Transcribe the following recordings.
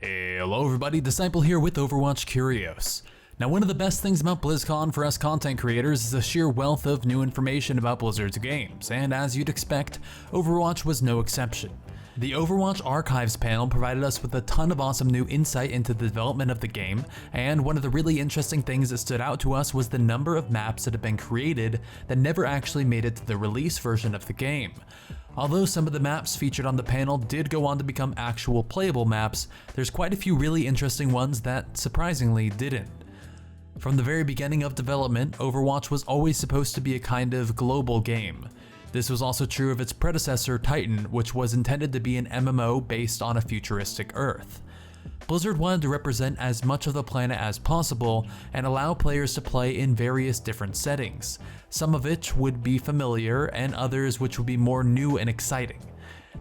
Hello everybody, Disciple here with Overwatch Curios. Now one of the best things about BlizzCon for us content creators is the sheer wealth of new information about Blizzard's games, and as you'd expect, Overwatch was no exception. The Overwatch Archives panel provided us with a ton of awesome new insight into the development of the game, and one of the really interesting things that stood out to us was the number of maps that have been created that never actually made it to the release version of the game. Although some of the maps featured on the panel did go on to become actual playable maps, there's quite a few really interesting ones that surprisingly didn't. From the very beginning of development, Overwatch was always supposed to be a kind of global game. This was also true of its predecessor, Titan, which was intended to be an MMO based on a futuristic Earth. Blizzard wanted to represent as much of the planet as possible and allow players to play in various different settings, some of which would be familiar and others which would be more new and exciting.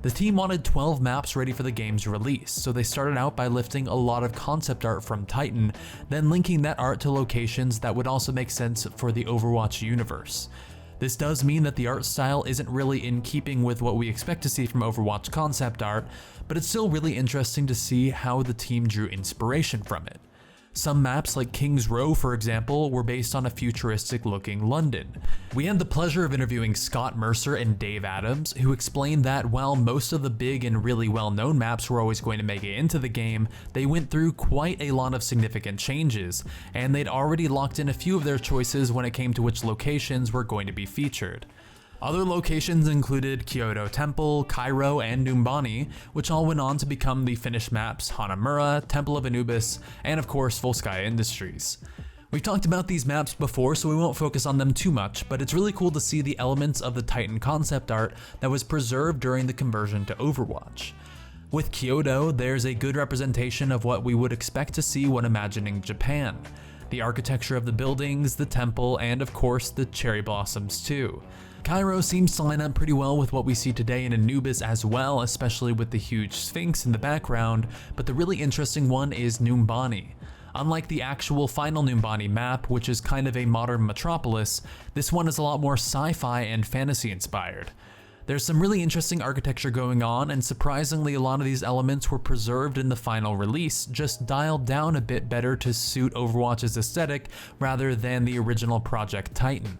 The team wanted 12 maps ready for the game's release, so they started out by lifting a lot of concept art from Titan, then linking that art to locations that would also make sense for the Overwatch universe. This does mean that the art style isn't really in keeping with what we expect to see from Overwatch concept art, but it's still really interesting to see how the team drew inspiration from it. Some maps like King's Row, for example, were based on a futuristic looking London. We had the pleasure of interviewing Scott Mercer and Dave Adams, who explained that while most of the big and really well-known maps were always going to make it into the game, they went through quite a lot of significant changes, and they'd already locked in a few of their choices when it came to which locations were going to be featured. Other locations included Kyoto Temple, Cairo, and Numbani, which all went on to become the finished maps Hanamura, Temple of Anubis, and of course Volskaya Industries. We've talked about these maps before, so we won't focus on them too much, but it's really cool to see the elements of the Titan concept art that was preserved during the conversion to Overwatch. With Kyoto, there's a good representation of what we would expect to see when imagining Japan. The architecture of the buildings, the temple, and of course the cherry blossoms too. Cairo seems to line up pretty well with what we see today in Anubis as well, especially with the huge sphinx in the background, but the really interesting one is Numbani. Unlike the actual final Numbani map, which is kind of a modern metropolis, this one is a lot more sci-fi and fantasy inspired. There's some really interesting architecture going on, and surprisingly a lot of these elements were preserved in the final release, just dialed down a bit better to suit Overwatch's aesthetic rather than the original Project Titan.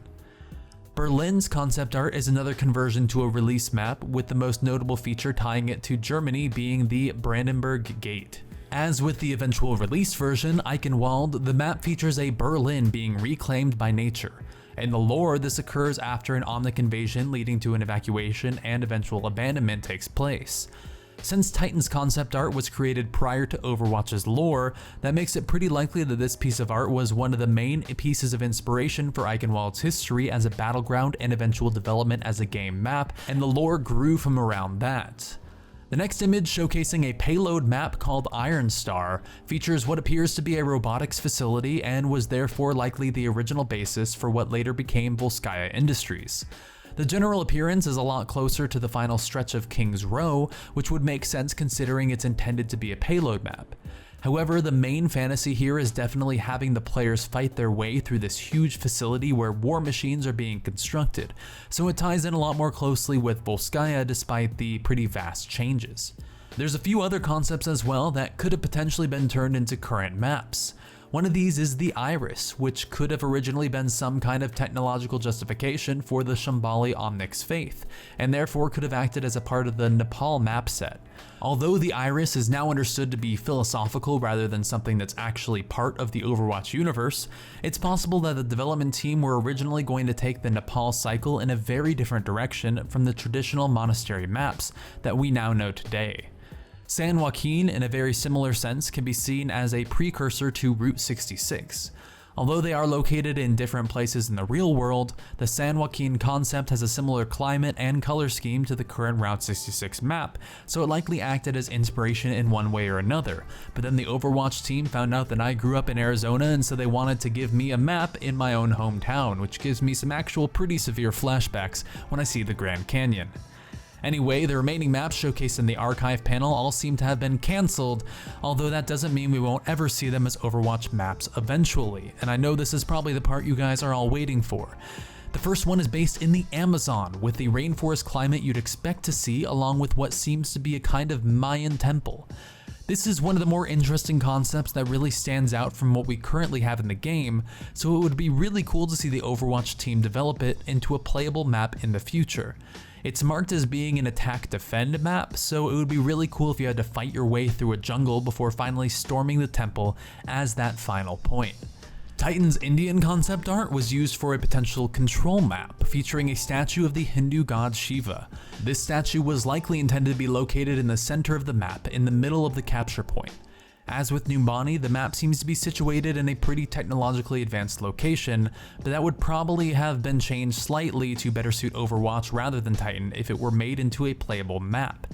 Berlin's concept art is another conversion to a release map, with the most notable feature tying it to Germany being the Brandenburg Gate. As with the eventual release version, Eichenwald, the map features a Berlin being reclaimed by nature. In the lore, this occurs after an Omnic invasion leading to an evacuation and eventual abandonment takes place. Since Titan's concept art was created prior to Overwatch's lore, that makes it pretty likely that this piece of art was one of the main pieces of inspiration for Eichenwald's history as a battleground and eventual development as a game map, and the lore grew from around that. The next image, showcasing a payload map called Iron Star, features what appears to be a robotics facility and was therefore likely the original basis for what later became Volskaya Industries. The general appearance is a lot closer to the final stretch of King's Row, which would make sense considering it's intended to be a payload map. However, the main fantasy here is definitely having the players fight their way through this huge facility where war machines are being constructed, so it ties in a lot more closely with Volskaya despite the pretty vast changes. There's a few other concepts as well that could have potentially been turned into current maps. One of these is the Iris, which could have originally been some kind of technological justification for the Shambali Omnic's faith, and therefore could have acted as a part of the Nepal map set. Although the Iris is now understood to be philosophical rather than something that's actually part of the Overwatch universe, it's possible that the development team were originally going to take the Nepal cycle in a very different direction from the traditional monastery maps that we now know today. San Joaquin, in a very similar sense, can be seen as a precursor to Route 66. Although they are located in different places in the real world, the San Joaquin concept has a similar climate and color scheme to the current Route 66 map, so it likely acted as inspiration in one way or another. But then the Overwatch team found out that I grew up in Arizona, and so they wanted to give me a map in my own hometown, which gives me some actual pretty severe flashbacks when I see the Grand Canyon. Anyway, the remaining maps showcased in the archive panel all seem to have been cancelled, although that doesn't mean we won't ever see them as Overwatch maps eventually, and I know this is probably the part you guys are all waiting for. The first one is based in the Amazon, with the rainforest climate you'd expect to see along with what seems to be a kind of Mayan temple. This is one of the more interesting concepts that really stands out from what we currently have in the game, so it would be really cool to see the Overwatch team develop it into a playable map in the future. It's marked as being an attack-defend map, so it would be really cool if you had to fight your way through a jungle before finally storming the temple as that final point. Titan's Indian concept art was used for a potential control map featuring a statue of the Hindu god Shiva. This statue was likely intended to be located in the center of the map, in the middle of the capture point. As with Numbani, the map seems to be situated in a pretty technologically advanced location, but that would probably have been changed slightly to better suit Overwatch rather than Titan if it were made into a playable map.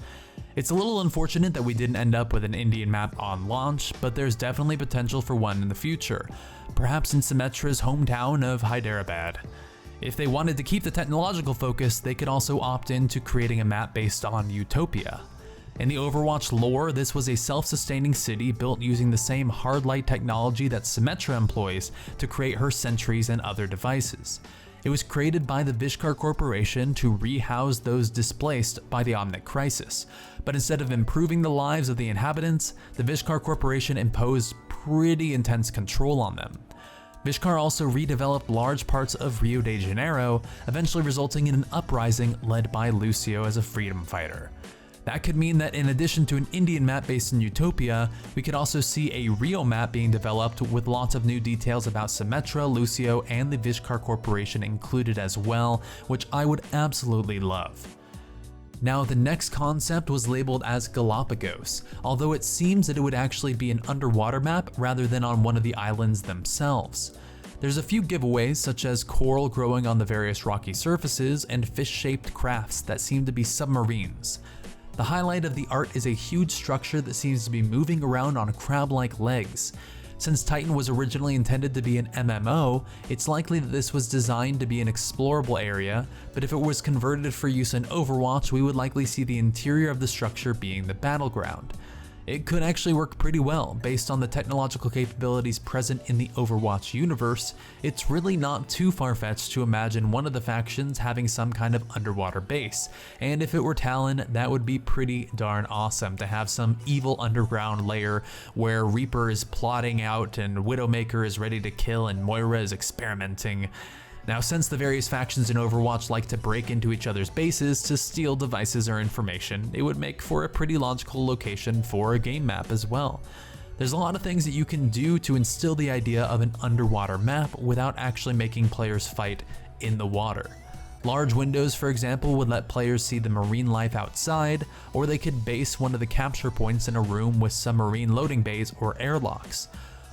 It's a little unfortunate that we didn't end up with an Indian map on launch, but there's definitely potential for one in the future, perhaps in Symmetra's hometown of Hyderabad. If they wanted to keep the technological focus, they could also opt into creating a map based on Utopia. In the Overwatch lore, this was a self-sustaining city built using the same hard light technology that Symmetra employs to create her sentries and other devices. It was created by the Vishkar Corporation to rehouse those displaced by the Omnic Crisis, but instead of improving the lives of the inhabitants, the Vishkar Corporation imposed pretty intense control on them. Vishkar also redeveloped large parts of Rio de Janeiro, eventually resulting in an uprising led by Lucio as a freedom fighter. That could mean that in addition to an Indian map based in Utopia, we could also see a Rio map being developed with lots of new details about Symmetra, Lucio, and the Vishkar Corporation included as well, which I would absolutely love. Now, the next concept was labeled as Galapagos, although it seems that it would actually be an underwater map rather than on one of the islands themselves. There's a few giveaways, such as coral growing on the various rocky surfaces and fish-shaped crafts that seem to be submarines. The highlight of the art is a huge structure that seems to be moving around on crab-like legs. Since Titan was originally intended to be an MMO, it's likely that this was designed to be an explorable area, but if it was converted for use in Overwatch, we would likely see the interior of the structure being the battleground. It could actually work pretty well. Based on the technological capabilities present in the Overwatch universe, it's really not too far-fetched to imagine one of the factions having some kind of underwater base, and if it were Talon, that would be pretty darn awesome to have some evil underground layer where Reaper is plotting out and Widowmaker is ready to kill and Moira is experimenting. Now, since the various factions in Overwatch like to break into each other's bases to steal devices or information, it would make for a pretty logical location for a game map as well. There's a lot of things that you can do to instill the idea of an underwater map without actually making players fight in the water. Large windows, for example, would let players see the marine life outside, or they could base one of the capture points in a room with submarine loading bays or airlocks.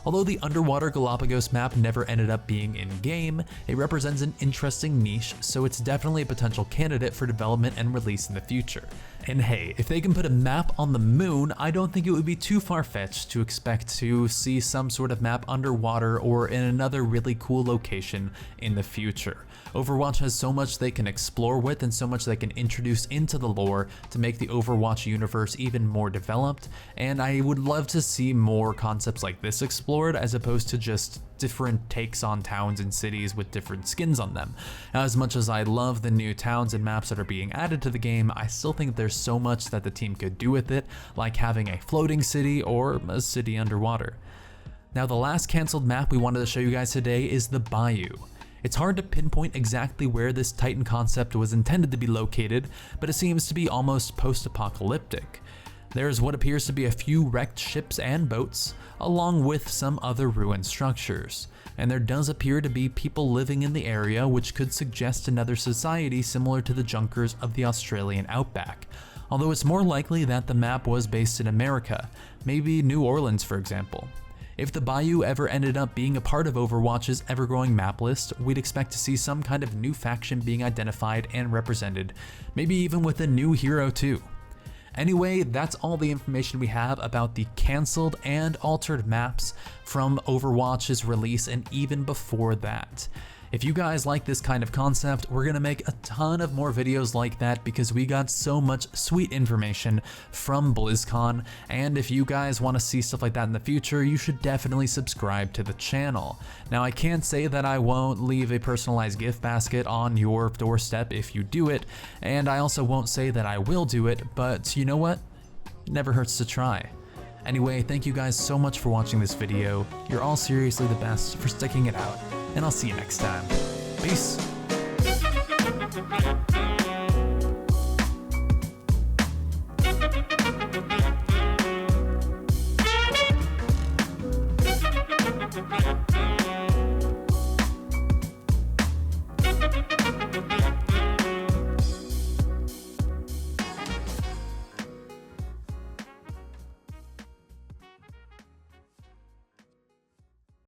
Although the underwater Galapagos map never ended up being in-game, it represents an interesting niche, so it's definitely a potential candidate for development and release in the future. And hey, if they can put a map on the moon, I don't think it would be too far-fetched to expect to see some sort of map underwater or in another really cool location in the future. Overwatch has so much they can explore with and so much they can introduce into the lore to make the Overwatch universe even more developed, and I would love to see more concepts like this explored as opposed to just different takes on towns and cities with different skins on them. As much as I love the new towns and maps that are being added to the game, I still think there's so much that the team could do with it, like having a floating city or a city underwater. Now, the last cancelled map we wanted to show you guys today is the Bayou. It's hard to pinpoint exactly where this Titan concept was intended to be located, but it seems to be almost post-apocalyptic. There's what appears to be a few wrecked ships and boats, along with some other ruined structures, and there does appear to be people living in the area, which could suggest another society similar to the Junkers of the Australian outback, although it's more likely that the map was based in America, maybe New Orleans for example. If the Bayou ever ended up being a part of Overwatch's ever-growing map list, we'd expect to see some kind of new faction being identified and represented, maybe even with a new hero too. Anyway, that's all the information we have about the cancelled and altered maps from Overwatch's release and even before that. If you guys like this kind of concept, we're gonna make a ton of more videos like that because we got so much sweet information from BlizzCon, and if you guys want to see stuff like that in the future, you should definitely subscribe to the channel. Now, I can't say that I won't leave a personalized gift basket on your doorstep if you do it, and I also won't say that I will do it, but you know what? It never hurts to try. Anyway, thank you guys so much for watching this video. You're all seriously the best for sticking it out, and I'll see you next time. Peace!